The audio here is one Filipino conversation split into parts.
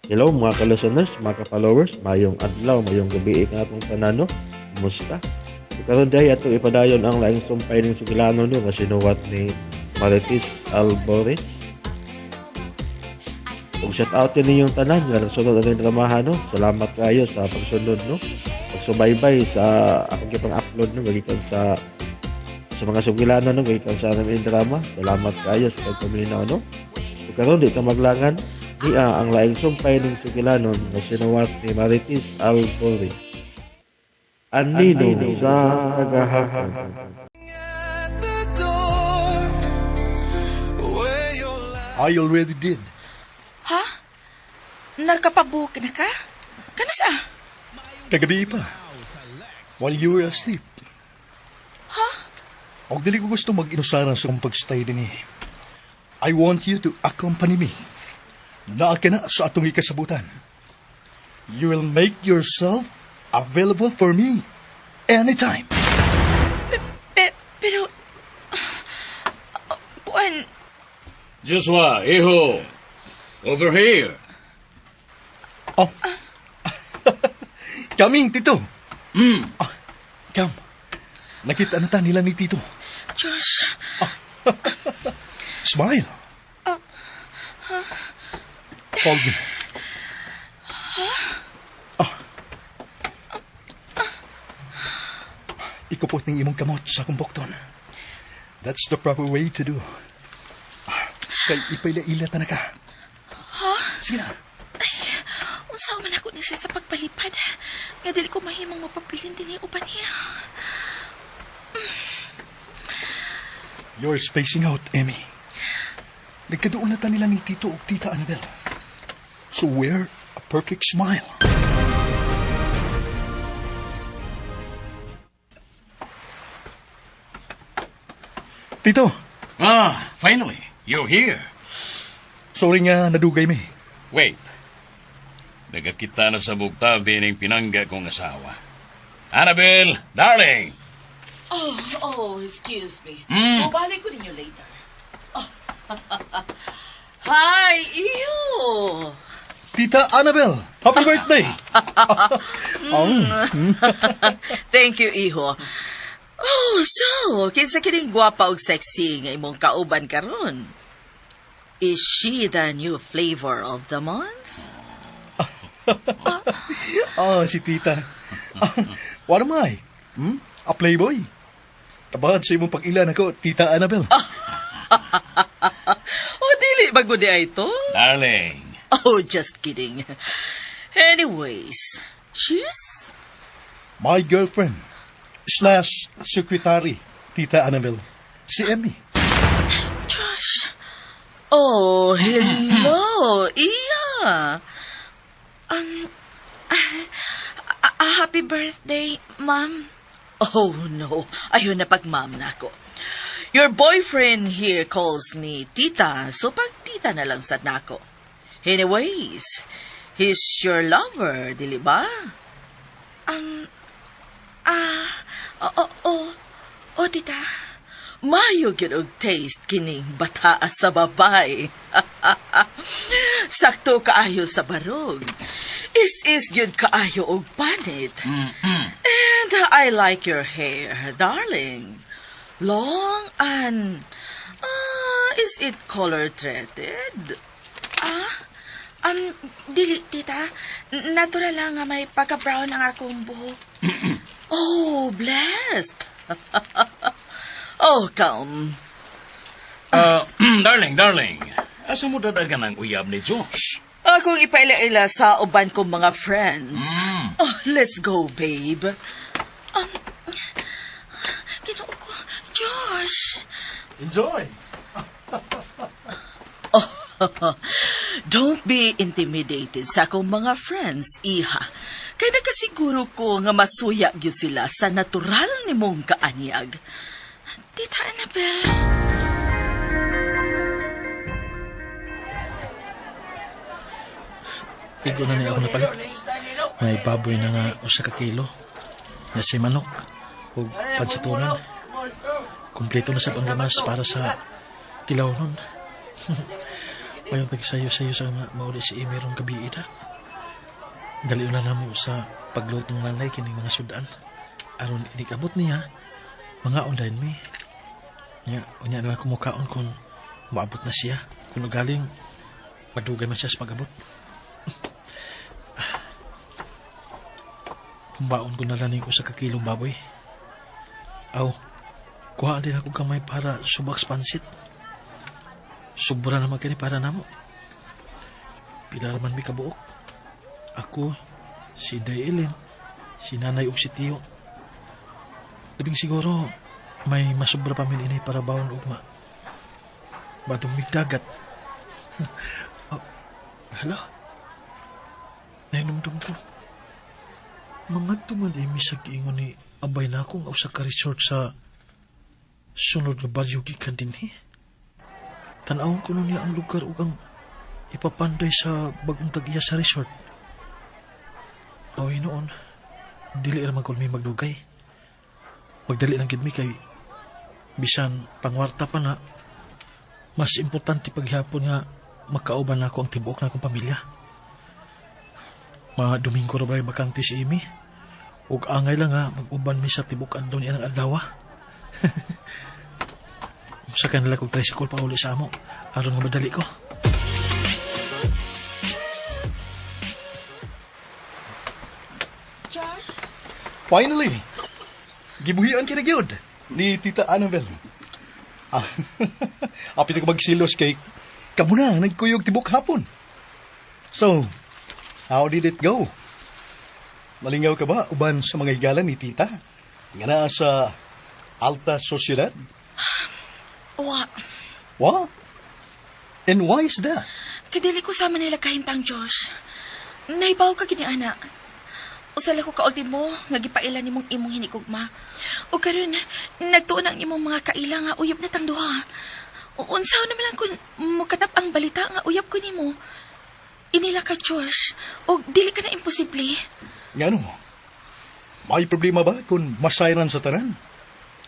Hello mga ka-listeners, mga ka-followers, mayong adlaw, mayong gabi nga atong tanano. Kumusta? So, karon day ato ipadayon ang laing sumpay ning sugilano no nga sinuwat ni Marites Albores. Ug shout out din yung tanan nga nagsunod ang dramahan no. Salamat kayo sa pagsunod no. Pagsubaybay sa akong gipang upload no gikan sa mga sugilano no gikan sa aming drama. Salamat kayo sa pagpaminaw no. Ug karon di ka maglangan niya ang laing sumpay ng sugilanon na sinuwat ni Marites Albores. Anino sa kagahapon. I already did. Ha? Nakapabook na ka? Kanas Kagabi pa. While you were asleep. Ha? Og dili ko gusto mag-inusara sa kong pagstay din eh. I want you to accompany me. Naa ka na sa atong ikasabutan. You will make yourself available for me anytime. Pero... Buwan... Joshua, hijo, over here. Oh. Kaming, Tito. Kam. Nakita na ta nila ni Tito. Josh... Smile. Hold me. Ikupot ng imong kamot sa kumbokton. That's the proper way to do. Kay ipailaila ta na ka. Ha? Sige na. Unsa man ako ni siya sa pagpalipad. Nga dili ko mahimong mapabilin din yung uban niya. You're spacing out, Emmy. Nagkadoon na ta nila ni Tito o Tita Annabel. So wear a perfect smile. Tito, Finally, you're here. sorry nga nadugay mi. Wait. Nagakita na sa bugtaw din ang pinangga kong asawa. Annabelle, darling! Excuse me. Mabalik ko ninyo later. Hi, iyo! Tita Annabel, happy birthday! Thank you, iho. So, kinsa kining gwapa og sexy nga imong kauban karon? Is she the new flavor of the month? Si Tita. What am I? A playboy? Tabahan sa imong pag-ilan ako, Tita Annabel. Dili ba gud ay to? Darling. Just kidding. Anyways, she's... My girlfriend / secretary, Tita Annabel. Si Emmy. Josh. Hello, Iya. Happy birthday, Ma'am. Oh, no. Ayun na pag-ma'am na ako. Your boyfriend here calls me Tita, so pag-tita na lang sa nako. Anyways, he's your lover, dili ba? Tita. Mayo gyud og taste kining bata sa babay. Sakto kaayo sa barog. Is gyud kaayo og panit. And I like your hair, darling. Long and is it color-threaded? Dili, tita. Natural lang nga may pagka-brown ang akong buhok. Blessed. Calm. Darling. Asa mo dadagan ang uyab ni Josh? Akong ipaila-ila sa uban kong mga friends. Let's go, babe. Ginoo ko, Josh. Enjoy. Don't be intimidated sa akong mga friends, iha. Kaya nakasiguro ko nga masuya gyud sila sa natural nimong kaanyag. Tita Annabel. Igo na niya ako napalit. May baboy na nga usa ka kilo. Na si manok. O pansatunan. Kompleto na sa panglamas para sa tilaw nun. Mayroon tagsayo-sayo sa nga mauli si Amy rong gabi ida. Dali na namo sa pagluto ng nanay kining mga sudan. Aron inikabot niya, mga online mi. Unya na kumukaon kung maabot na siya. Kung galing, madugay man siya sa pag-abot. Kumbaon ko na lang usa ka kilong baboy. Aw, kuha din ako kamay para subak sa pansit. Sobra naman kani para namo. Pila raman mi kabuok. Ako, si Daylin, si nanay ug si Tiyo. Labing siguro, may masobra pa min inay para bawon ugma. Batong migdagat. Oh, hala? Nainumdum ko. Mga tuman imi sa giingon ni abay na akong usa ka resort sa sunod nga baryo gikan dinhi. Tanawon ko niya ang lugar ug ang ipapanday sa bagong tag-iya sa resort. Awi noon, dili ra man ko may magdugay. Magdali lang gid mi kay bisan pangwarta pa na mas importante paghapon nga makauban nako ang tibuok na akong pamilya. Mga Domingo ra bay bakante si Amy. Ug angay lang nga mag-uban mi sa tibuok adlaw niya ng adlaw. Sa kanila kong tricycle pa uli sa amo. Aron nga madali ko. Josh? Finally, gibuhian kina gyud ni Tita Annabel. Apit ko magsilos kay kamuna nagkuyog tibok hapon. So, how did it go? Malingaw ka ba uban sa mga higalan ni Tita? Nga na sa alta sosyedad? What? And why is that? Kadili ko sama nila kahintang, Josh. Naibaw ka gini, ana. Usala ko kaulti mo, nga gipailan nimong imong hinikugma. O karon, nagtuon ang imong mga kaila nga uyab na tang duha. Unsaw naman lang kung mukatap ang balita nga uyab ko nimo. Inila ka, Josh. O dili ka na imposible. Ngano? May problema ba kung masayran sa tanan?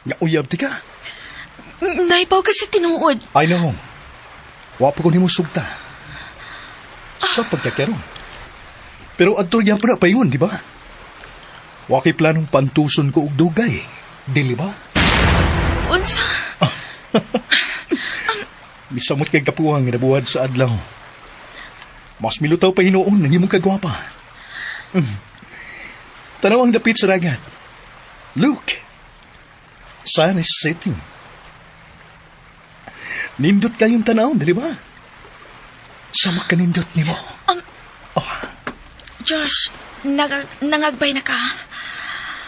Nga uyab ti ka? Naibaw kasi tinuod. I know. Wapo ko nimo sugta. Sa pagkakaroon. Pero adto yan pa na paingon, di ba? Waki planong pantuson ko og dugay. Dili ba? Unsa? Misamot kay kapuhang nga nabuhat sa adlaw. Mas milutaw pa hinuon ng imong kagwapa. Tanaw ang dapit sa dagat. Look. Sun is setting. Nindot kayong tanaw, di ba? Sama ka nindot ni mo. Josh, nangagbay na ka.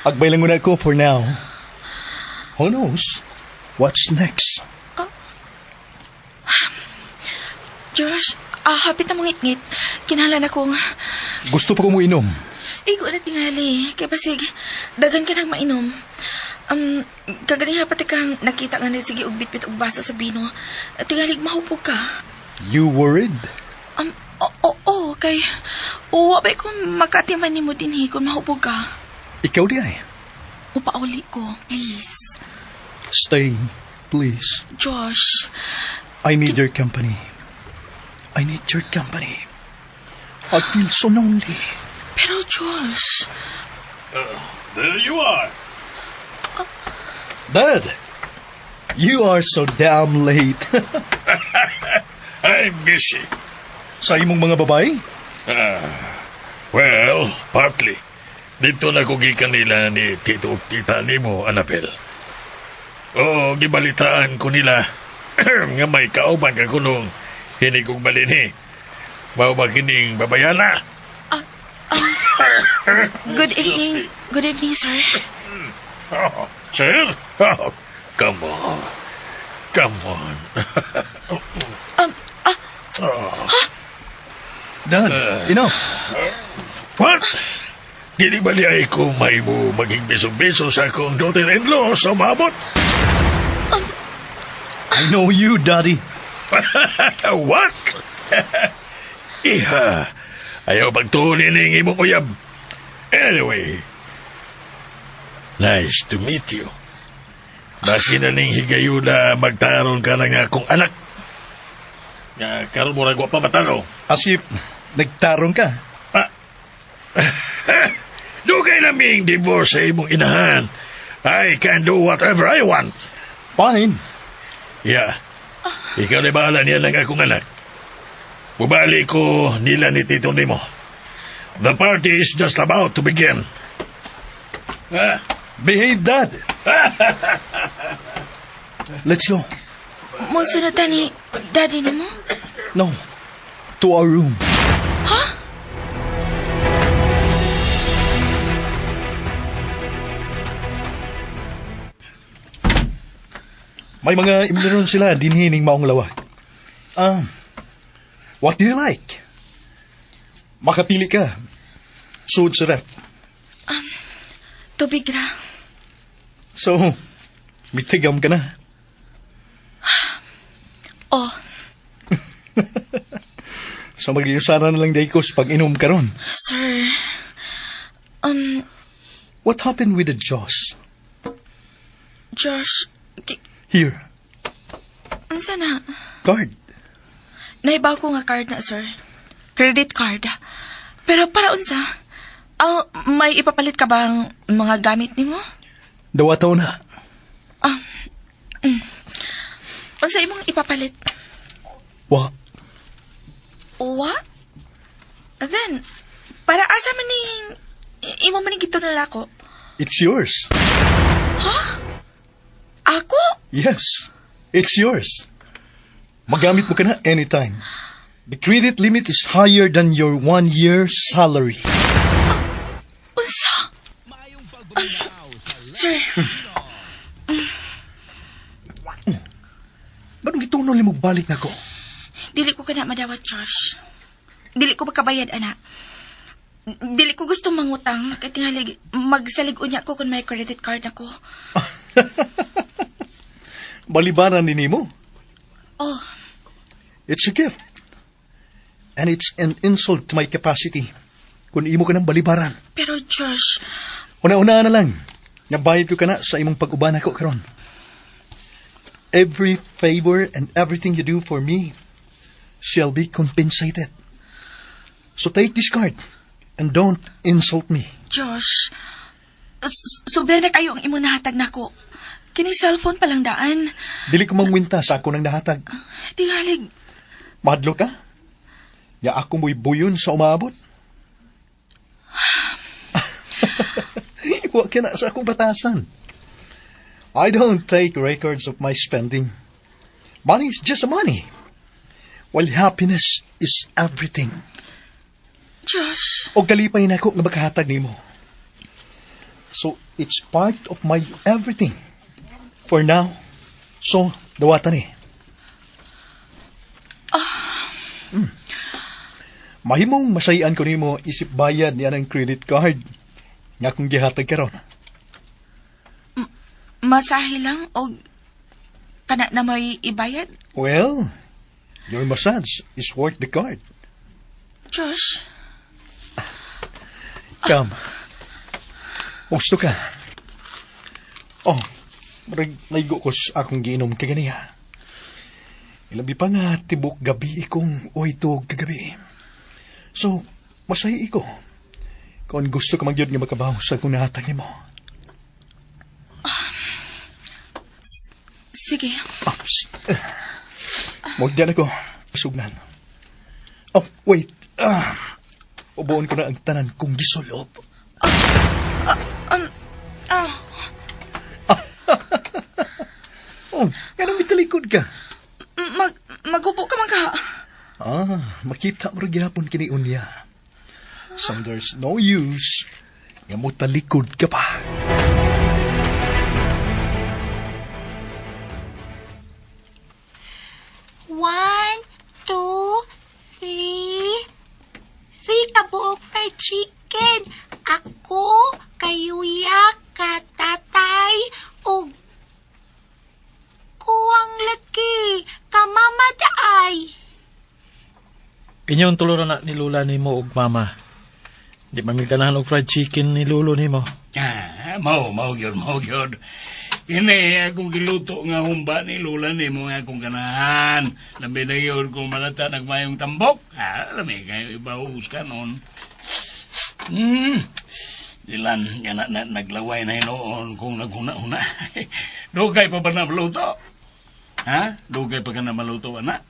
Agbay lang muna ako for now. Who knows? What's next? Josh, hapit na mong ngit-ngit. Kinahalan akong... Gusto pa ko mo inom. Igo na tingali. Kaya pasig, dagan ka nang mainom. Kagaling pati kang nakita nga na sige ugbit-bit og baso sa bino. Tingalig mahupog ka. You worried? Oo, kay... Wabay kung makatiman ni mo din kung mahupog ka. Ikaw di ay. Upauli ko, please. Stay, please. Josh. I need your company. I need your company. I feel so lonely. Pero Josh... There you are. Dad, you are so damn late. I'm busy. Sa imong mga babae? Well, partly. Dito na ko gikan nila ni Tito ug Tita nimo, Annabel. O, gibalitaan ko nila nga may kauban ka kunong hinig kong balinhi. Mao ba kining babayana? Good evening. Good evening, sir. Oh, sir? Oh, come on. Come on. Dad, enough. What? Dili ba niya ko may mo maging beso-beso sa akong daughter-in-law sa mabot? I know you, Daddy. What? Iha, ayaw pagtuloy ng imong uyab. Anyway, nice to meet you. Basi na ning higayon na magtaron ka ng akong anak. Nga, karon mo nagwa pa matalo. As if nagtarong ka. Ah. Dugay naming divorce sa imong inahan. I can do whatever I want. Fine. Yeah. Ikaw na bahala niya lang akong anak. Bubali ko nila ni Tito Nimo. The party is just about to begin. Ah. Behave, Dad. Let's go. Munsunod ta ni daddy ni mo? No. To our room. Ha? May mga imniron sila dinhining maong lawag. What do you like? Makapili ka. Suod sa ref. Tubig ra. So, mitigam ka na. Oh, So, mag-iusara na lang daykos pag inom ka ron. sir. What happened with the Jaws? Josh, Here, unsa na? card. Naibaw ko nga card na, sir. Credit card. Pero para unsa? May ipapalit ka bang mga gamit nimo? Dawataw na. Unsa imong ipapalit? Wa, What? Then, para asa man ning imo man gito na lako? it's yours. Ha? Ako? Yes, it's yours. Magamit mo ka na anytime. The credit limit is higher than your 1 year salary. Unsa? Sir, Ba't gitunol mo balik na ko? dili ko kana madawat, Josh. Dili ko makabayad, ana. Dili ko gusto mangutang, kaya tingalig, magsalig unya ko kung may credit card ako. Balibaran din mo. Oh, It's a gift. And it's an insult to my capacity. Kung imo ka ng balibaran. pero Josh, Una-una na lang. Nabayad ko ka na sa imong pag-uban ako karon. Every favor and everything you do for me shall be compensated. So take this card and don't insult me. Josh, sobra na kayo ang imo nahatag nako. Kini cellphone palang daan. Dili ko mangwinta sa ako ng nahatag. Tingalig, Madlo ka? Ya ako mo'y buyon sa umabot. Huwag ka na sa akong batasan. I don't take records of my spending. Money is just money. While happiness is everything. Josh. O kalipay na ako nga makahatag nimo. So, it's part of my everything. For now, so, dawatan eh. Mahimong masayan ko nimo isip bayad niya ng credit card nga kung gihatag karon. Masahe lang o kana na may ibayad? Well, your massage is worth the card. Josh, Come. Gusto ka? Oh, marag naigo ko sa akong giinom kaganiya. Ilabi pa nga tibok gabi ikong oitog kagabi. So, masahi ko. Kung gusto ka magyod nga makabaho sa kung nahatag mo. sige. Magdiyan ako. Sugnan. Oh, wait. Ubuon ko na ang tanan kong gisulob. Oh, ganun mitalikod ka. Magupo ka man ka. Makita mo rin yapon kini unya. So there's no use nga mo talikod ka pa. One, two, three. Three kabuok fried chicken. Ako, kayuya, katatay, o kuwang laki, kamamadaay. Inyong tuluran na ni Lula ni mo ug mama. Di mamiganahan og fried chicken ni Lolo ni mo. Mau gyud. Kini akong giluto nga humba ni Lola ni mo nga akong ganahan. Lambi na yun kung malata nagmayong tambok. Lami kayo ibahus ka noon. Dilan, nga naglaway na noon kung naghuna-huna. Dugay pa ba na maluto? Ha? Dugay pa ka na maluto, anak?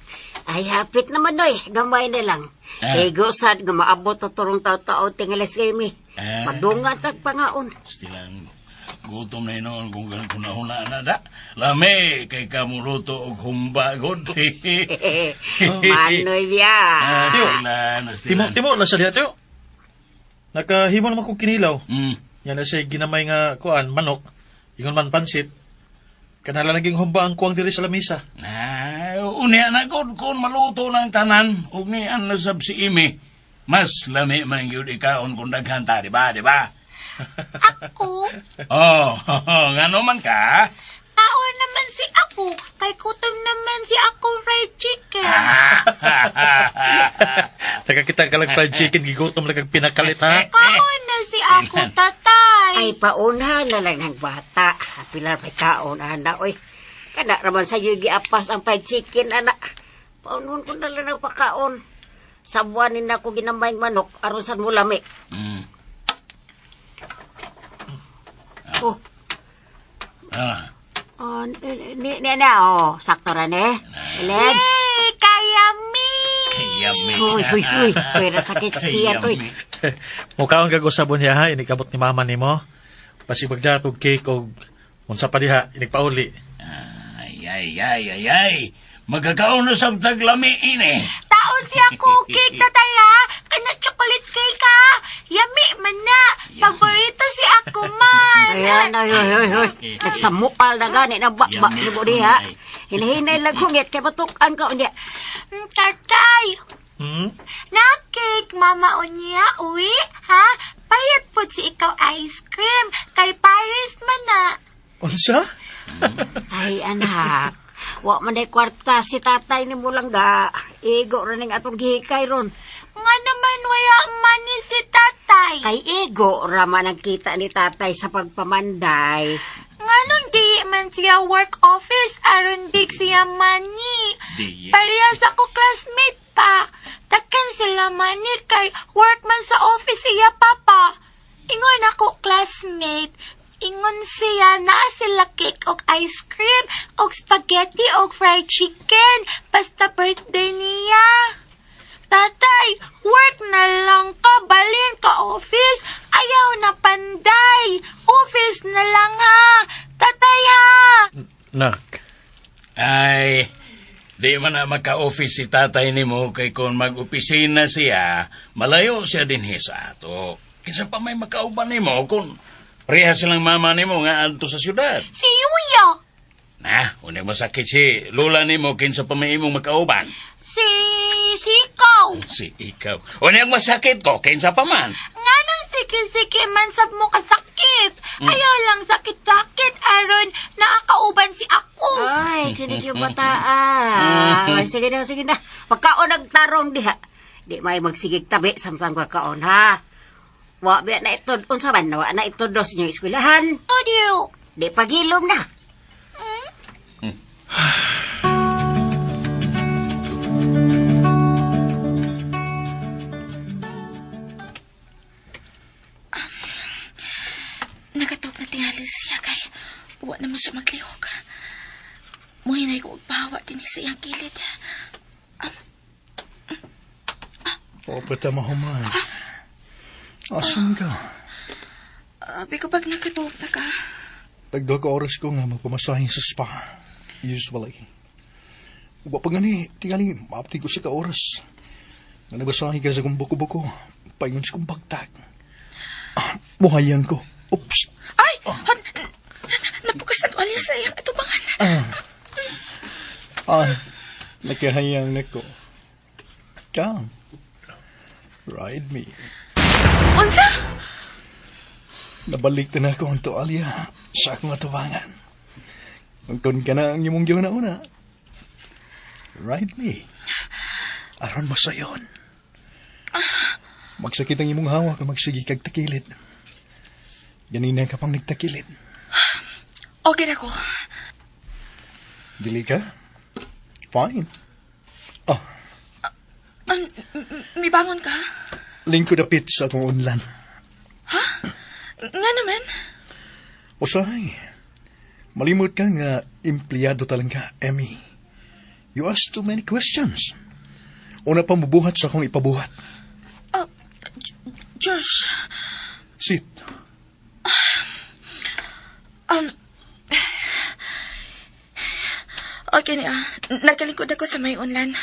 Ay, hapit naman, oy. Gamay na lang. Ego sad nga maabot na turong tao-tao tingalis kami. Madungat ang pangaon. Stilang gutom na noon kung hunahuna na da. Lami, kay kamuluto og humba, god. Manoy biya. Timo na siya diha, Tiyo. Nakahimo naman kong kinilaw. Yan na siya ginamay nga kuan, manok. Ingon man pansit. Kanala naging humba ang kuwang diri sa lamisa. Unya na kung maluto ng tanan, ug ni an nasab si Imi. Mas lami man gyud ikaon kung daghanta, di ba? Ako? Ngano man ka? Kaon naman si ako. Kay kutom naman si ako fried chicken. Nakakita ka lang fried chicken, gigutom lang kang pinakalit, ha? Kaon na si ako, tatay. Ay, paunahan na lang ng bata. Pilar may kaon, anak. Oy, kada naman sa iyo giapas ang fried chicken, anak. Paunuhan ko na lang ng pakaon. Sabuanin na ako ginamay manok, aron sa mulami. Sakto ra ne. Eled. Kayami. Uy, pero sakit siya, uy. Mukhaon kag usabon niya, ha? Inikabot ni mama ni mo. Pasibagdat og cake og unsa pa diha, inikpauli. Ay. Magkakaon na sa taglami ini. Taon siya cake, tatay ha. Kana chocolate cake ha. Yummy man na. Paborito si ako man. Ayan, ay. Nagsamukal na gani na bakba ni mo diha. Hinahinay lang hungit kay matukan ka unya. Tatay. Na cake, mama unya, uwi, ha? Payat po si ikaw ice cream. Kay Paris man na. Unsa? Ay, anak. Wa man day kwarta si tatay ni mo lang ga. Ego ra ning atong gihikay ron. Nga naman waya man ni si tatay. Kay ego ra man ang kita ni tatay sa pagpamanday. Nga nung di man siya work office, aron big siya money. Parehas ako classmate pa. Takkan sila manit kay work man sa office siya papa. Ingon ako classmate. Ingon siya na sila cake og ice cream og spaghetti og fried chicken. Basta birthday niya. Tatay, work na lang ka. Balin ka office. Ayaw na panday. Office na lang ha. Tatay ha. Nak. Ay, di man na maka-office si tatay ni mo kay kung mag-opisina siya, malayo siya din sa ato. Kisa pa may makauban ni mo kung parehas silang mama ni mo nga adto sa syudad. Si Yuya. Unang masakit si Lola ni mo kinsa pa may imong makauban. Si ikaw. Si ikaw. Unang masakit ko kinsa pa man. Nga nang sige man sab mo kasakit. Ayaw lang sakit-sakit aron nakakauban si ako. Ay, kinig yung bataan. Sige na. Pagkaon nagtarong diha. Di may magsigig tabi samtang pagkaon, ha? Wa biya na ito, unsa man, wa na ito dos niyo eskwelahan. Audio. Di pagilom na. Nagatog na tingali siya kay uwa naman siya maglihok. Muhinay ko ugpahawa din sa iyang kilid. Papa mahuman. Asan ka? Abi ko pag nagatog na ka. Tagdo ka oras ko nga magpamasahin sa spa. Usually. Uwa pa gani, tingali, maapti ko sa ka oras. Nga nabasahin ka sa kong buko-buko. Paingon sa kong bagtag. Muhayan ko. Oops. Ay! Napukas na tuwalya sa iyang atubangan. Nakahayang na ko. Come. Ride me. Unsa? Nabalik na ako ang tuwalya sa akong atubangan. Kung ka na ang imong giyon na una. Ride me. Aron mo sayon. Magsakit ang imong hawak o magsigi kag takilid. Ganina ka pang nagtakilid. Okay na ko. Dili ka? Fine. Oh, Mibangon ka? lingkod apit sa akong unlan. Ha? Nga naman? Usahay. Malimot ka nga empleyado talaga, Emmy. You ask too many questions. Una pang bubuhat sa akong ipabuhat. Josh. Sit. Okay na. Nagkalingkod ako sa may unlan.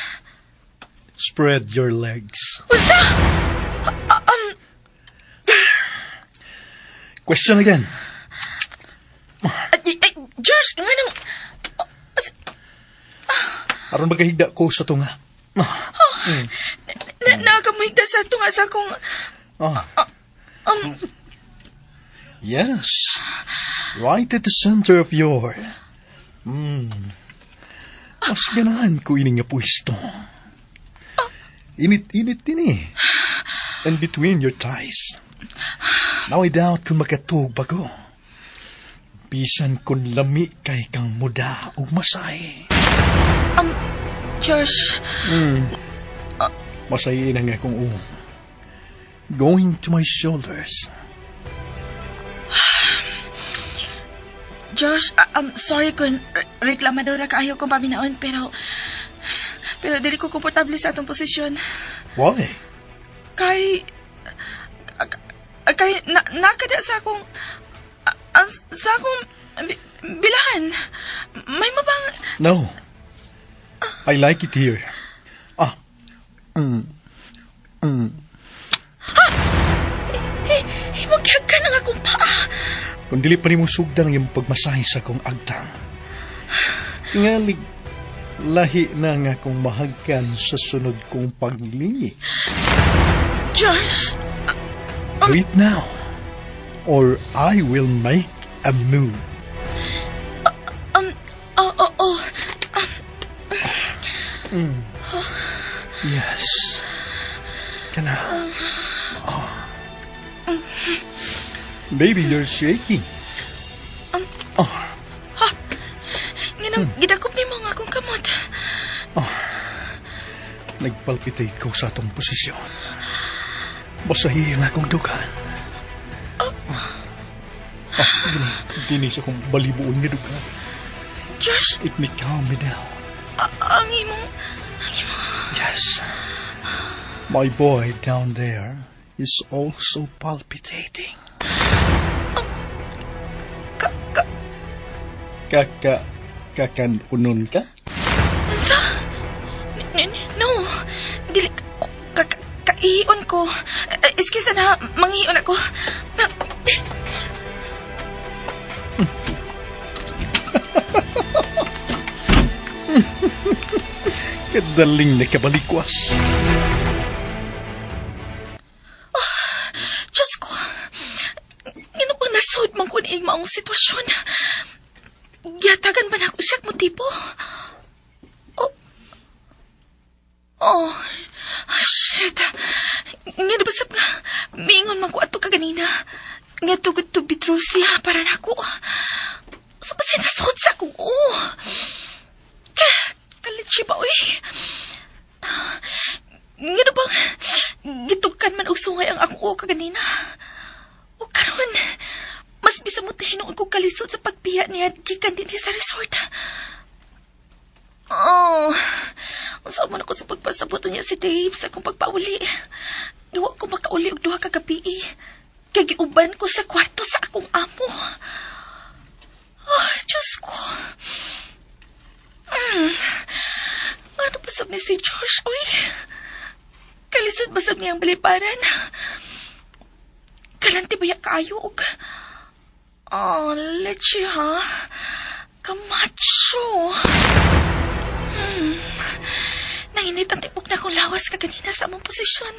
Spread your legs. Unsa? Question again. Josh, nga nang... Aron magahigda ko sa tunga. Nakamuhigda sa tunga sa akong... Yes. Right at the center of your... Mas ganahan ko ini nga pwesto. Init-init din eh. And between your thighs. Now I doubt kung makatug ba ko. Bisan kung lami kay kang muda o masay. Josh. Masay na nga kong going to my shoulders. Josh, sorry kung reklamadora kaayo kong paminaon, pero dili ko komportable sa atong posisyon. Why? Kay nakada sa akong bilahan. May mabang... No. I like it here. Himugyag ka na akong paa. Kung dili pa ni mo sugdang yung pagmasahe sa kong agtang. Tingalig, lahi na nga kong mahagkan sa sunod kong paglingi. Josh! Do it now, or I will make a move. Yes. Kana. Baby, you're shaking. Gidakop ni mo nga akong kamot. Nagpalpitate ko sa atong posisyon. Basahin akong dugan. Dinis akong balibuon ni dugan. Josh! It may calm me down. Ang imong... Yes. My boy down there is also palpitating. Kakan-unon ka? Unsa? No. Dili... Kaion ko. Iskisa na, mangion ako. Kadaling na kabalikwas. Diyos ko. Ano ba nasod man ko niing maong sitwasyon? Yatagan ba na ako siya motibo? Shit. Nga nabasap nga. Mingon man ko ato kaganina. Nga tugod to Bitrusia para na ako. Sa ba sinasod sa akong Kalitsi ba, uy? Nga na bang gitukan man og sungay ang ako kaganina? O karon, mas bisa mo tahinuon ko kalisod sa pagpiya niya gikan din sa resort. Unsa man ako sa pagpasabot niya si Dave sa akong pagpauli. Gawa ko makauli og duha ka gabi. Kay giuban ko sa kwarto sa akong amo. Diyos ko. Ano basab ni si George, uy? Kalisod basab niyang baliparan. Kalanti ba yung kaayog? Leche, ha? Kamacho. Nanginit ang tipok na akong lawas kaganina sa among posisyon.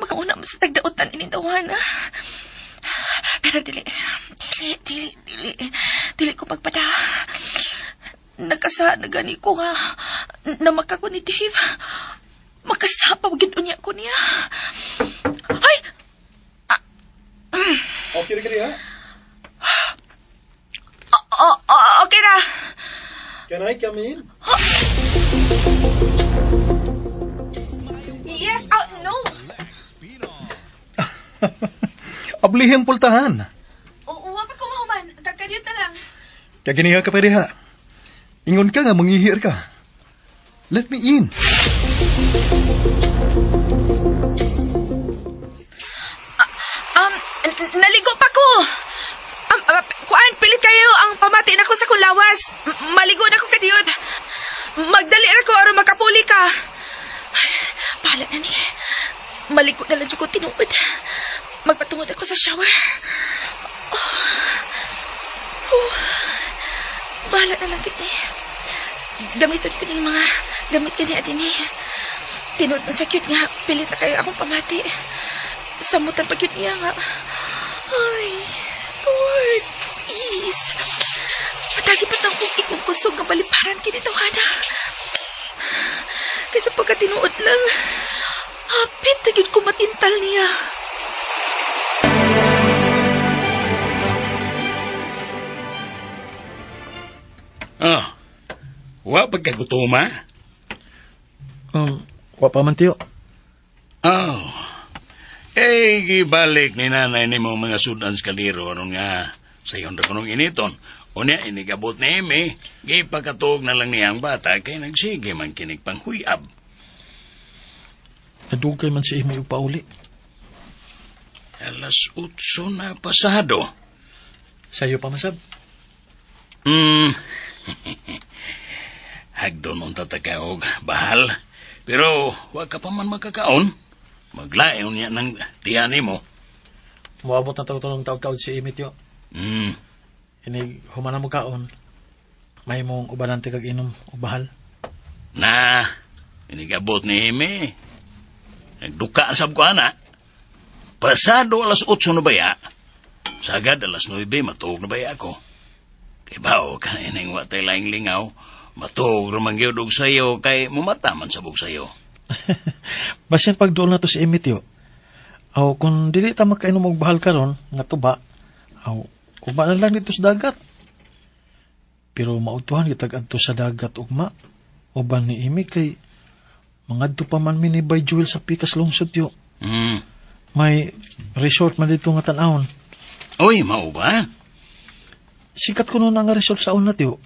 Makauna mo sa tagdaotan inindawan, ha? Pero dili ko magpada. Nagkasa na gani ko nga namaka ko ni Dave. Makasapa wagid unya ko niya. Ay! Kiri-kiri, ha? Okay na. Can I come in? Yes, no. Ablihang pultahan. Uwa pa ko mahuman. Kakadyot na lang. Kaginiha ka pa diha. Ingon ka nga, mangihir ka. Let me in. Naligo pa ko. Kuan, pilit kayo ang pamati na ko sa kulawas. Maligo na ko kadiyot. Magdali na ko aron makapuli ka. Bahala na ni. Maligo na lang ko tinuod. Magpatungod ako sa shower. Bahala na lang gini. Gamiton ko ng mga gamit gani atin ni. Tinuod man sa cute nga. Pilit na kayo akong pamati. Samutan pa cute niya nga. Ay, Lord, please. Patagi pa tang ikong kusog nga baliparan kinitawhana. Kaysa pagkatinuod lang, hapit tagid ko matintal niya. Wa pagkagutuma? Wa pa man, tiyo. Gibalik ni nanay ni mo mga sudan sa kaliro aron nga sayon ra kunong initon. Unya inigabot ni Emi, gipakatuog na lang niya ang bata kay nagsige man kinig panghuyab. Nadugay man si Emi upauli. Alas 8 na pasado. Sa'yo pa, Masab? Hagdon mong tatakaog, bahal. Pero wag ka pa man magkakaon. Maglayon niya ng tiyani mo. Muabot na tawag taog si Emi, tiyo. Inig humana mo kaon. May mong ubanante kag inom o bahal. Na, inigabot ni Emi. Nagduka sab ko ana. Pasado alas 8 na baya. Sagad alas 9 matuog na baya ako. Kay bao ka inang watay laing lingaw. Matuog ramang gyud og sayo kay mumataman sabog sayo. Basin pagdoon na to si Emi, tiyo. Aw, kung dili ta makainom og bahal karon nga tuba, aw, ugma na lang dito sa dagat. Pero mautuhan kitag adto sa dagat ugma. Uban ni Emi kay mangadto pa man mi ni Bay Joel sa Pikas Lungsod, tiyo. May resort man dito nga tan-awon. Oy, mao ba? Sikat ko nun nga resort sa una, tiyo.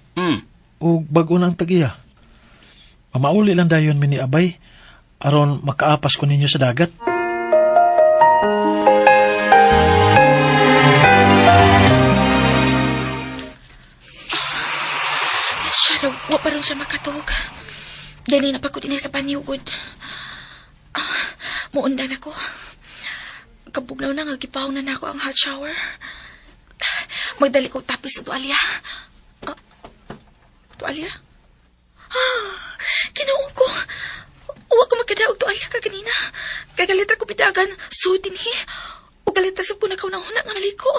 O bago ng tagiya. Mamauli lang dayon mi ni Abay aron makaapas ko ninyo sa dagat. Siya, wa pa rin siya makatog. Dali na pagod din sa paniugod. Muundan ako. Kabuglaw na nga, gipaw na ako ang hot shower. Magdali kong tapis sa tuwalya. Tuwalya? Kinuo ko. Uwa ko magkadaog tuwalya ka kanina. Kaya galita ko bidagan, so dinhi. O galita sa punakaw na huna nga maliko.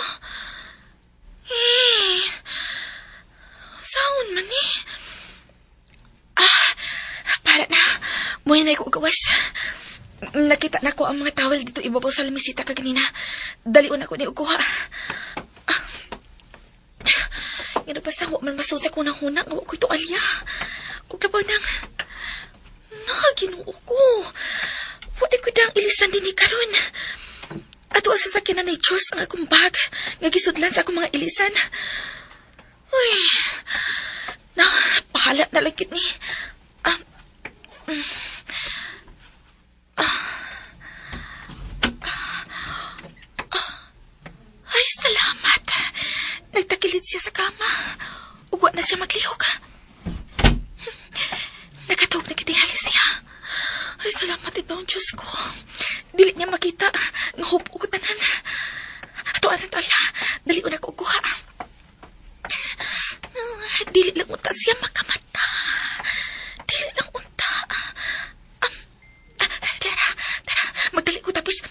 Sound man ni. Para na. Muya na ko gawas. Nakita na ko ang mga towel dito ibabaw sa lamisita ka kanina. Dalion ako ni Uguha. Nga basta huwag man masusa ko ng hunang huwag ko ito alya. Kung labaw nang ginuo ko. Huwag ko dang ilisan din ni Karon. Ato ang sasakyan na ni Diyos ang akong bag. Nga gisudlan sa akong mga ilisan. Uy. Pahalat na lagit ni. Ay, salamat. Nagtakilid siya sa kama. Ugwa na siya maglihok. Nakatawag na kitingali siya. Ay, salamat ito ang Diyos ko. Dili niya makita. Ngahup ko tanan. Atuan ang tala. Dalion ako uguha. Dili lang unta siya makamata. Dili lang unta. Tara. Magdali ko tapos.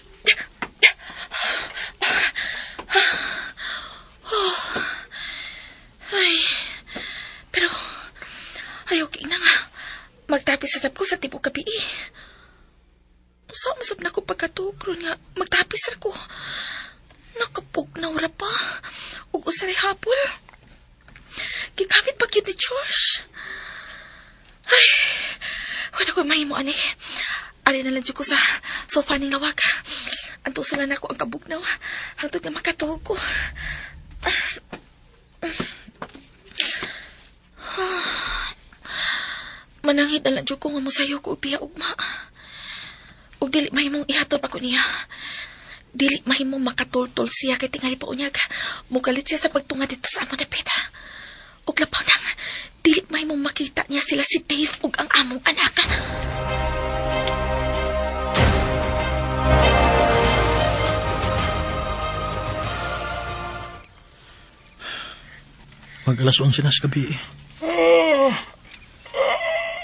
Ay. Pero, ayaw na nga. Magtapis sa sab ko sa tibok gabi. Masab na ko pagkatugron nga. Magtapis ra ko. Nakapugnaw ra pa. Ug usaray hapon. Gigamit pa gyud ni Josh. Ay, wala ko mahimo ani. Ali na lang dyan ko sa sofa ning lawag. Anto sila na ako ang kabugnaw. Hangtod nga makatuog ko. Manangit na lang dyan ko nga mosayo ko upiya ugma. Ug dili mahimong ihatod ako niya. Dili mahimong makatultol siya kay tingali pa unyag. Mugalit siya sa pagtunga dito sa among dapita. Ug labaw nang, dili mahimong makita niya sila si Dave ug ang among anak. Mag-alas 11 na sa gabi.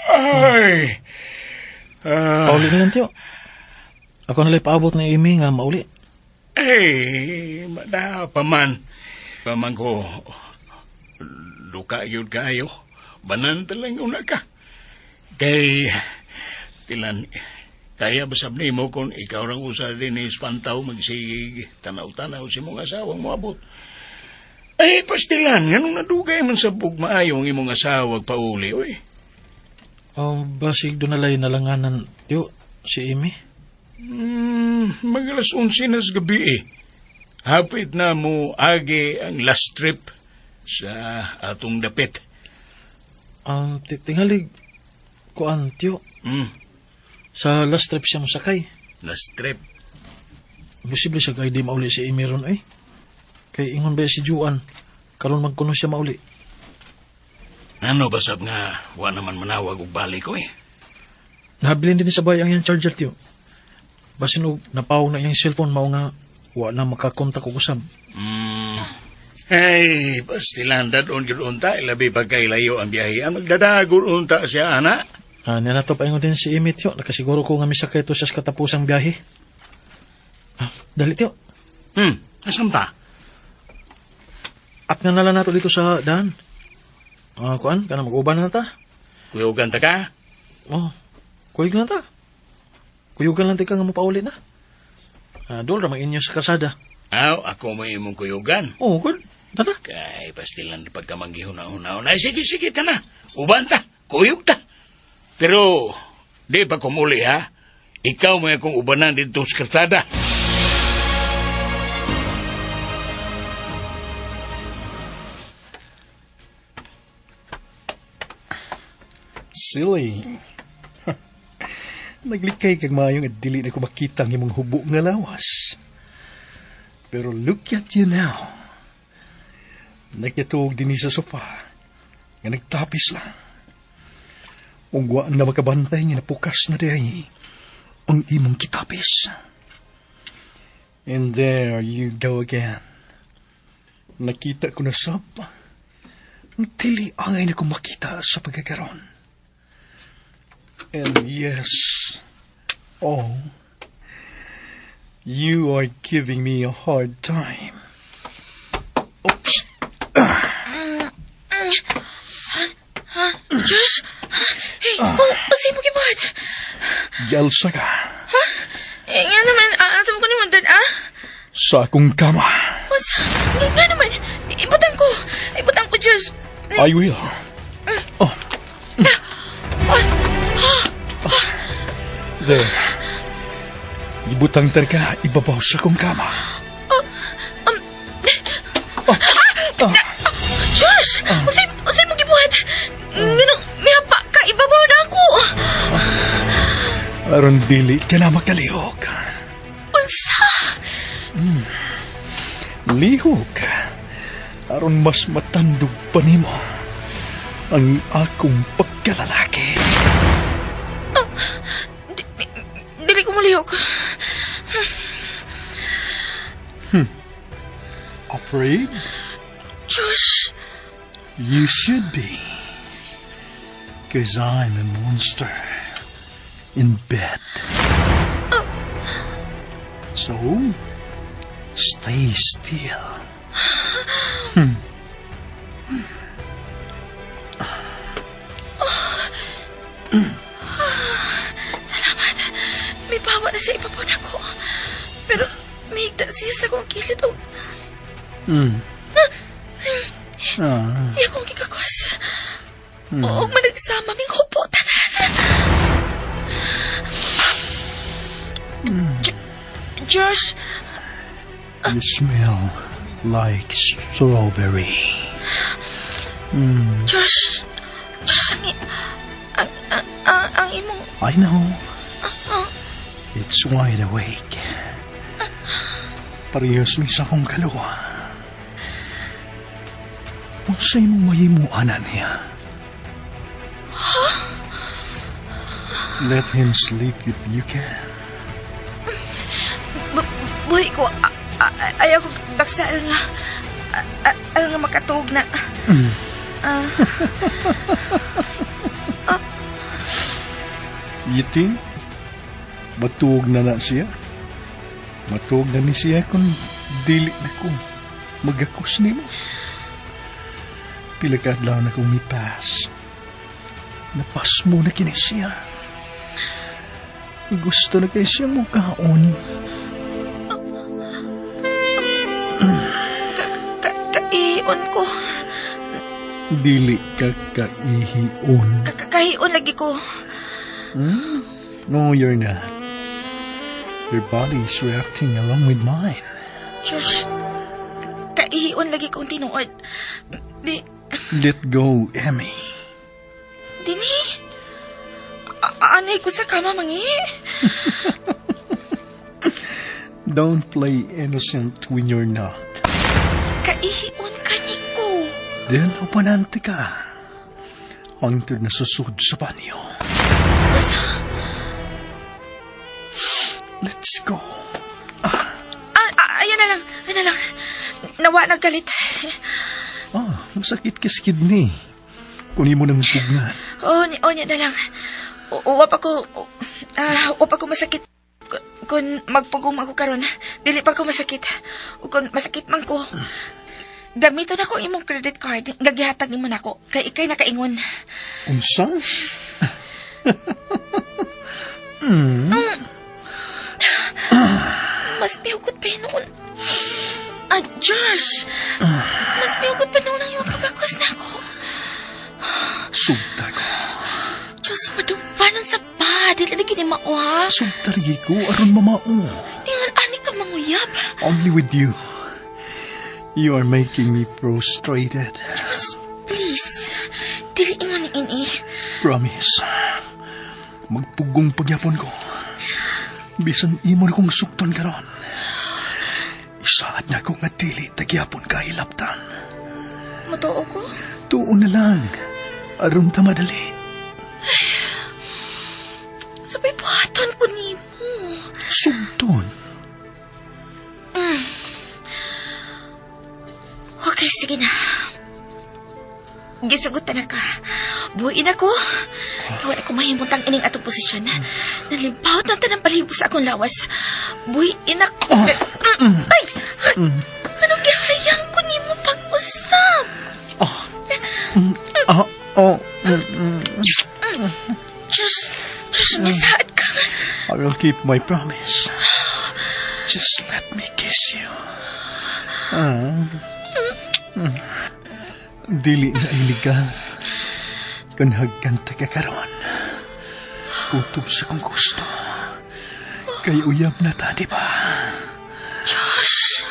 Ay! Pauli na lang, tiyo. Ako nalay paabot na Amy nga mauli. Ay, mada pa man. Paman ko, luka yun kayo. Banan talang una ka. Kay, tilan, kaya basab ni mo kung ikaw rang usa din ispantaw magsig tanaw-tanaw si mong asawang moabot. Ay, pastilan, ganun nadugay man sa bugmaayong imong asawag pauli, oy. Basig doon nalay nalanganan, tiyo, si Amy. Mag-alas 11 na sa gabi eh. Hapit na mo agi ang last trip sa atong dapit. Tingalig, kuan, tiyo. Sa last trip siya masakay. Last trip? Posible siya kay di mauli si Amy ron, eh. Kay ingon ba si Juan, karon magkuno siya mauli. Ano basab nga, wa naman manawag og balik ko eh. Nahabilin din sa bayang yung charger, tiyo. Basin og napawag na yung cellphone, mao nga, wa na makakontak og usab. Ay, pastilan dadon gyud unta, labi pa kay layo ang biyahe. Ang magdadagon unta siya, ana. Niya na to paingon din si Amy, tiyo. Nakasiguro ko nga misakay to sa katapusang biyahe. Dali, tiyo. Asam ta? At nga nalang nato dito sa daan. Kuan, kana mag-uban na ta. Kuyugan ta ka? Kuyugan na ta. Kuyugan lang ka nga mapauli na. Doon ramang inyo sa kasada. Ako may imong kuyugan. Good. Tata. Kay, pastilan pagkamanggihuna-una. Ay, sige, ta na. Uban ta. Kuyug ta. Pero, di pa kumuli, ha? Ikaw may akong ubanan dito sa kasada. Silly. Naglikay kag maayong at dili na ko makita ang imong hubo nga lawas. Pero look at you now. Nagyatuog din sa sofa. Nga nagtapis lang. Ungwa na makabantay nga napukas na dahi ang imong kitapis. And there you go again. Nakita ko na sab. Ang tili angay na ko makita sa pagkakaroon. And yes, you are giving me a hard time. Oops. Josh? Hey, pasay mo kibuhat. Yalsa ka. Nga naman, asa mo ko naman dad, Sa akong kama. Nga naman, ibutang ko, Josh. I will. There. Ibutang ka, ibabaw sa akong kama. Josh! Usay mo gibuhat. Ganun, may hapa ka, ibabaw na ako. Aron dili ka na makalihok. Unsa? Lihok. Aron mas matandog pa nimo ang akong pagkalalaki. Dili ko malihok. Afraid? Josh. You should be. 'Cause I'm a monster in bed. So, stay still. Salamat. May bawa na siya ibabaw na ko. Pero, may higda siya sa kong kilid o iya kong gikakwas. O managsama ming hupo tanan. Josh, You smell like strawberry. Josh, ang imong... I know. It's wide awake. Parehas mi sa akong kalawa. Kung sa'yo mong mahimuanan niya. Let him sleep if you can. Buhay ko, ayaw ko daksa nga, nga makatuog na. You think? Matuog na siya? Matuog na ni siya kung dili na kong magakos ni mo. Pila ka adlaw na kong mipas. Napas mo na kini siya. Gusto na kayo siya mo kaon. Kaihion ko. Dili ka kaihion. Kahion lagi ko. No, you're not. Your body is reacting along with mine. Josh, kaihion lagi kong tinuod. Let go, Emmy. Dini, anay ko sa kama mangi. Don't play innocent when you're not. Kaihion ka ni ko. Then, upanante ka. Hangtod na susud sa banyo. Let's go. Ayan na lang. Nawa naggalit. Masakit ka sa kidney. Kunin mo ng pugngan. Niya na lang. Wap ako masakit. Kung magpugong ako karon, dili pa ako masakit. Kung masakit man ko, gamiton ako imong credit card. Gagihatag imo nako. Kay ikay nakaingon. Unsa? Mas pihugot pa yun noon. Josh! Mas pihugot pa noon ang iyong pagkakos na ako. Sugta ko. Diyos, madumpanan sa pa. Dili na gini mauha. Sugta rin ko, aron mamao. Ingan, ani ka manguyab. Only with you. You are making me prostrated. Diyos, please. Dili ingon ni ini. Promise. Magpugong pagyapon ko. Bisan imo na kong sukton karon. Isaad na ko nga dili tagyapon ka hilaptan. Matuo ko? Tuon na lang. Aron ta madali. Sabay buhaton ko ni mo. Sugton? Okay, sige na. Gisugutan na ka. Buhain ako. Kaya ako mahimuntang ining atong posisyon. Nalimpawat na tanang palibo sa akong lawas. Buhain ako. Ay! Anong gihayang ko ni mo pag-usap? Just misaad ka. I will keep my promise. Just let me kiss you. Dili na iligal. Kanhagkanta ka karon. Kutob sa kong gusto. Kay uyab na ta, di ba? Josh.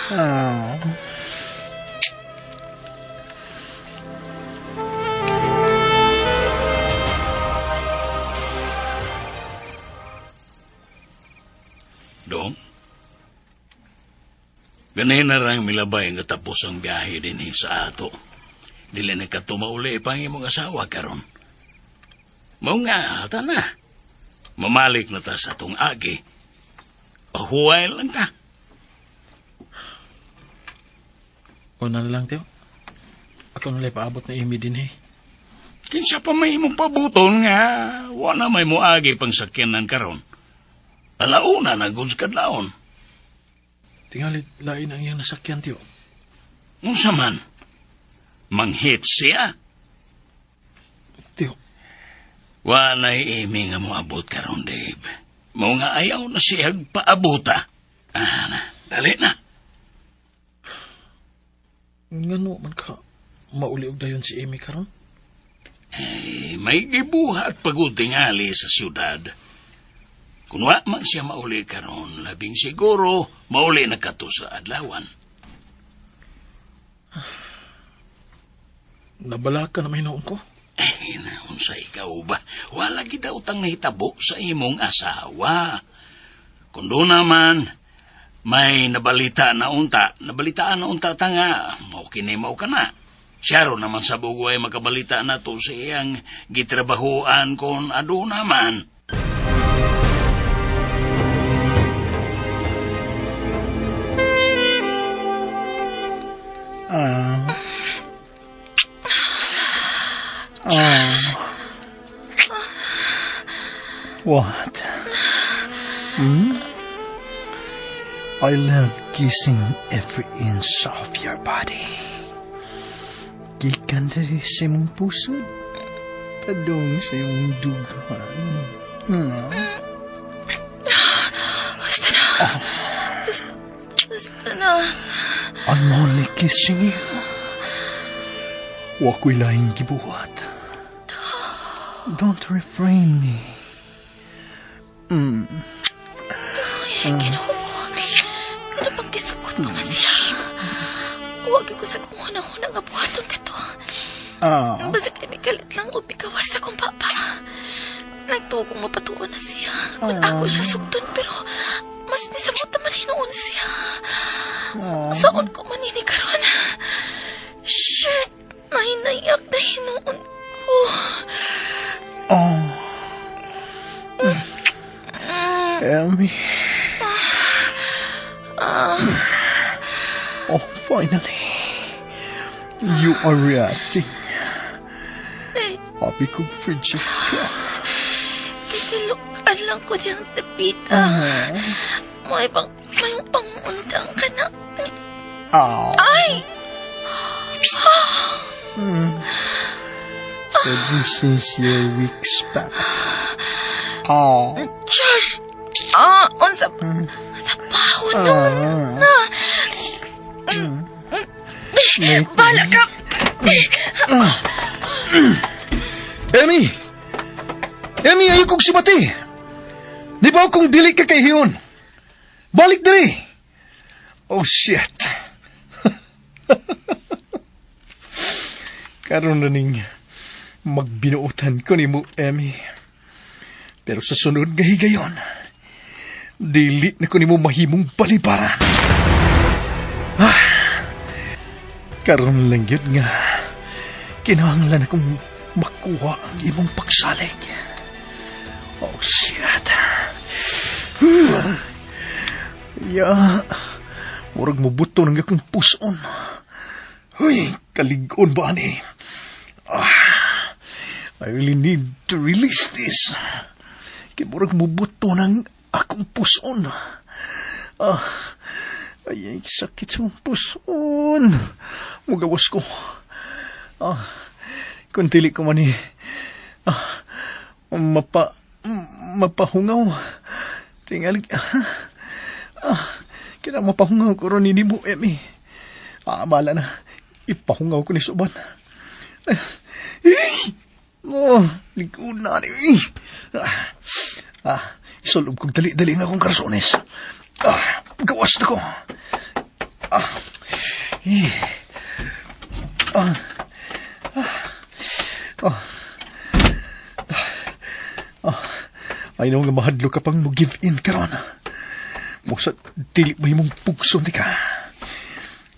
Dong? Ganun na rang milabay nga tapos ang biyahe din sa ato. Dili na ka tumauli pang imong asawa karon. Mao nga, ata na. Mamalik na ta sa tong agi. Huway lang ta. Una na lang, Teo. Ako nalay paabot na imi din Kinsa pa may imong pabuton nga, wala may muagi pang sakyanan karon. Alauna na guds kadlaon. Tingali lain ang iyang nasakyan, Teo. Unsa man? Manghit siya? Teo. Wala imi nga moabot karon, Dave. Mao nga ayaw na siyag paabuta. Dali na. mahimo man ka mauli og dayon si Amy karon? May gibuhat pag-utingali sa syudad. Kung wa man siya mauli karon, labing siguro mauli na kato sa adlawan. Nabala ka na may noon ko? Naon sa ikaw ba? Wala gid daw tang nahitabo sa imong asawa. Kung doon naman, may nabalitaan na unta tanga, maukinay ka na. Siya ro naman sa bugway makabalita na to sa iyang gitrabahuan kon ado naman. What? I love kissing every inch of your body. Gikan diri sa imong pusod, tadong sa imong dugan. Basta na. Basta na. I'm only kissing you. Wa ko'y lahing gibuhat. Don't refrain me. Ginawa mo. Ano pang kisukot ko man siya? Huwag ko sa kung nga buhaton ka to. Basta kami kalit lang o bikawas akong papa. Nagtugong mapatuan na siya. Kung ako siya sugton, pero mas misamot naman hinoon siya. Saan ko manini karon? Shit! Nahinayak na hinoon ko. Amy. Finally. You are reacting. Happy kong friendship ka. Kikilukan lang ko diyang tapita. May pangundang ka na. Ay! 7 your weeks back. Josh! Unsa pahon nun na. Bala ka! Amy! Amy, ayaw kong sumati. Di ba kung dili ka kay Hiyon? Balik diri! Oh, shit. Karon na ning magbinuutan ko ni mo, Amy. Pero sa sunod nga higayon, dili na ko ni mo mahimong balibaran. Karon lang yun nga, kinahanglan akong makuha ang imong pagsalig. Oh, shit. Murag mo buto ng akong puson. Uy, kaligon ba ni? I really need to release this. Murag mo buto ng akong puson. Ay, sakit sa mong puson. Mugawas ko. Kung tili ko man mapahungaw. Tingali. Kaya mapahungaw ko ron ni mo, Emi. Bala na. Ipahungaw ko ni Suban. Ligon na ni. Isulog kong dali-dali na akong karasones. Gawas na ko. Ay nga mahadlo ka pang mo-give in karon. Musa dili ba mong pugson di ka.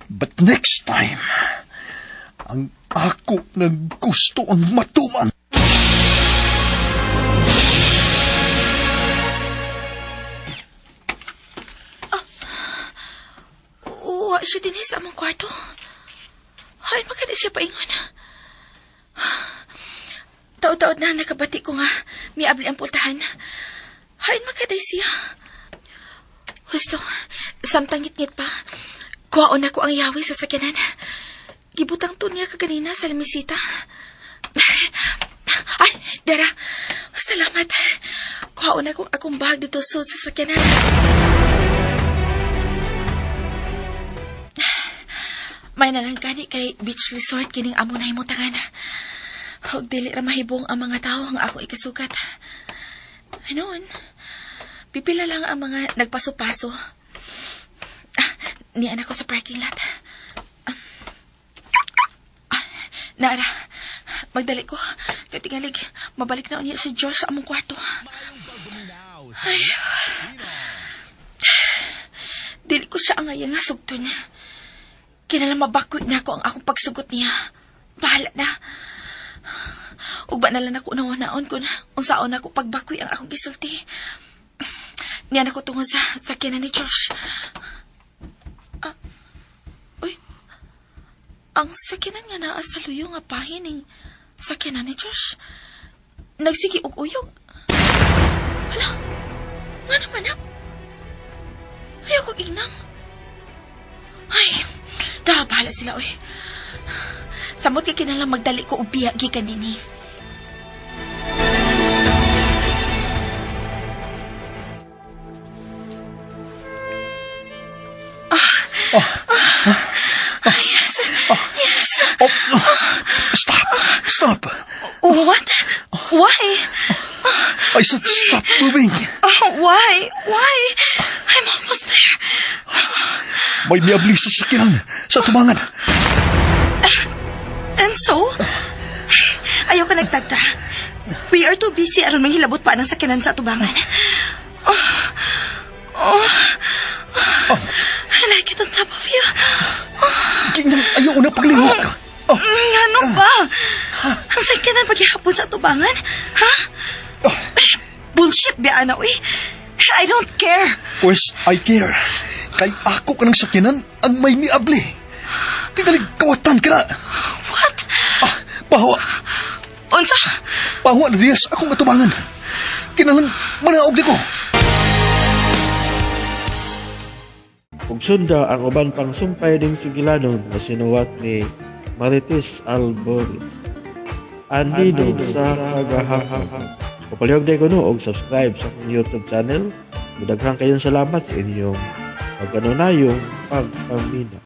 But next time, ang ako naggusto ang matuman. Wa siya din sa among kwarto. Hay, magkali siya paingon. Taod-taod na nakabati ko nga miabli ang pultahan. Hay, magkali siya. Gusto, samtang ngit-ngit pa, kuhaon ako ang yawi sa sakyanan. Gibutang to niya kaganina sa lamisita. Ay, Dara, salamat. Kuhaon akong bag dito sa sakyanan. May nalangkani kay beach resort kining amo na mo tangan. Huwag dili ra mahibong ang mga tao ang ako ikasugat. Anoon? Pipila lang ang mga nagpaso-paso. Niyan ako sa parking lot. Nara, magdali ko. Katingalig, mabalik na niya si George sa among kwarto. Ay. Dili ko siya ang ayang nga sugton. Kinalang mabakwit na ako ang akong pagsugot niya. Bahala na. Ugba na lang ako naon kung unsaon ako pagbakwi ang akong gisulti. Niyan ako tungod sa sakyanan ni Josh. Uy, ang sakyanan nga naa sa luyo nga pahining sakyanan ni Josh. Nagsigi og uyog. Hala, nga naman na. Ayaw kong inang. Ay, bahala sila, oy. Samot ka kinalang magdali ko ubiya gikan nini. Yes. Stop. What? Why? I said stop moving. Why? I'm almost there. May niabli sa sakyan sa tubangan. And so? Ayaw ka nagtagta. We are too busy aron manghilabot pa ng sakyanan sa tubangan. I like it on top of you. Tingnan, ayaw na paglihok. Ano ba? Ang sakyanan paghihapon sa tubangan? Ha? Bullshit, Biana, uy. I don't care. Pues, I care. Kay ako ka ng sakyanan ang may niabli. Tingalig kawatan ka na. What? Pahawa. Unsa? Pahawa na diyas akong atubangan. Kinalang manaog di ko. Ug sunda ang uban pang sumpay ding sugilanon na sinuwat ni Marites Alboris. Andido sa kagahahang. Kapalihog day ko no og subscribe sa akong YouTube channel. Daghang kayong salamat sa inyong pagkanunayong pagpamina.